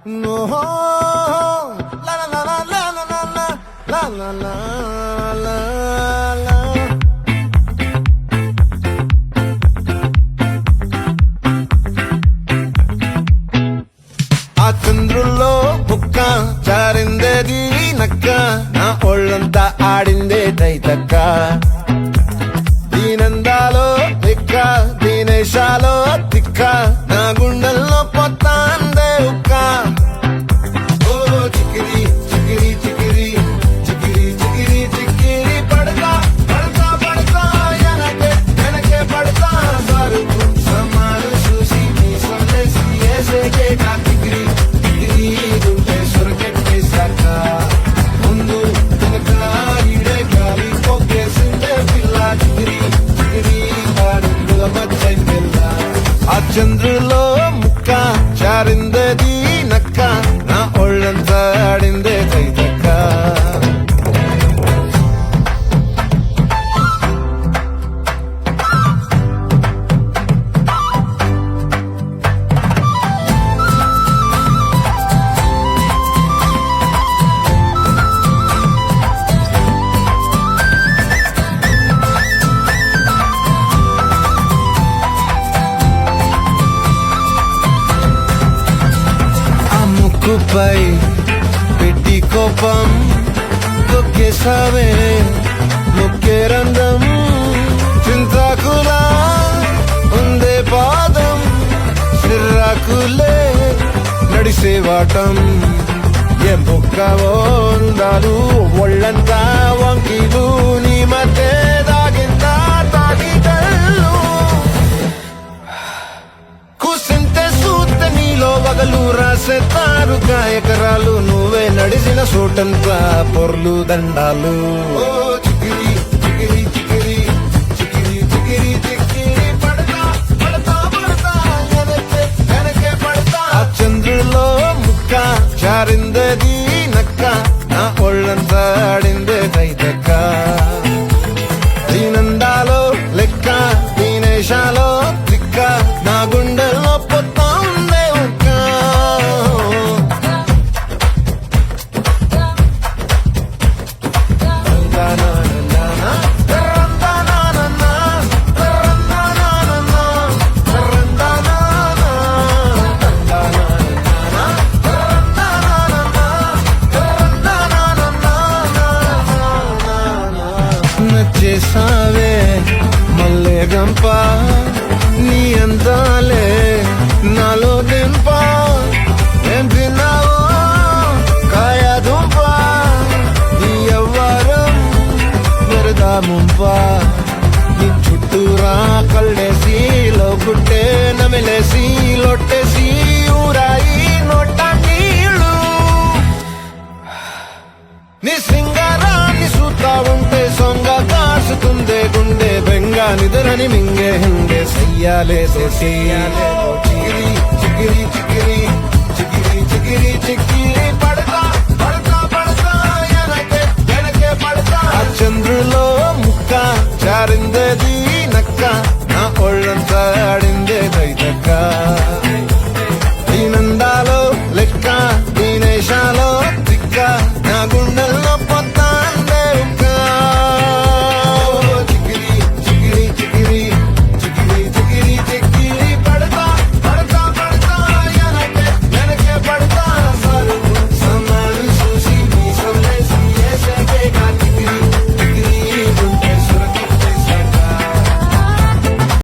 No, la la la la la la la la la la la la. ఆ చంద్రుల్లో బుక్క జారిందేది నక్క నా ఒళ్ళంతా ఆడిందే తైతక్క దీనందాలో తిక్క దీనేశాలో తిక్క నా గుండెల్లో పొత్తాందే ఉక్క ఓ చికిరి చికిరి చికిరి చికిరి చికిరి చికిరి పడతా పడతా పడతా ఎనకే ఎనకే పడతా సరుకు సమాలు చూసి నీ సొల్లేసి ఏసేకే నా చికిరి చికిరి గుండె సొరకెట్టేశాక ముందు వెనక ఈడే గాలి పొగ్గేసిందే పిల్ల చికిరి చికిరి ఆడుల మధ్య పిల్ల ఆ చంద్రులో ముక్క చారిందది నక్క నా ఒళ్ళంతా ఆడిందే తైతక్క ముక్కుపై పెట్టి కోపం తొక్కేసావే ముక్కే రంధ్రం చింతాకులా ఉందే పాదం సిర్రాకులే నడిసేవాటం ఏ బుక్కవో ఉందాలు ఒళ్ళంతా వంకీలు నీ మధ్య దాగిందా తాగిటల్లు కూసింతే సూత్త నీలో వగలు రాసేతారు ఎకరాలు నువ్వే నడిసిన చోటంతా పొర్లు దండాలు ఓ చికిరి చికిరి చికిరి చికిరి చికిరి చికిరి పడతా పడతా పడతా ఎనకే ఎనకే పడతా ఆ చంద్రులో ముక్క చారిందది నక్క నా ఒళ్ళంతా ఆడిందే తైతక్క దీనందాలో లెక్క దీనేశాలో తిక్క నా గుండెల్లో పొత్తా ఉందే ఉక్క నచ్చేసావే మల్లె గంప నీ అందాలే నాలో దింప ఏం తిన్నావో కాయ దుంప నీ ఎవ్వరం మెరదా ముంప నీ చుట్టూరా కళ్ళేసి లోకుట్టే నమిలేసి లొట్టేసి ఊరాయి నోట నీళ్ళు నీ సింగారాన్ని చూస్తా ఉంటే సొంగ కాసుతుందే గుండె బెంగ నిద్రని మింగే హింగే చెయ్యాలే చికిరి చికిరి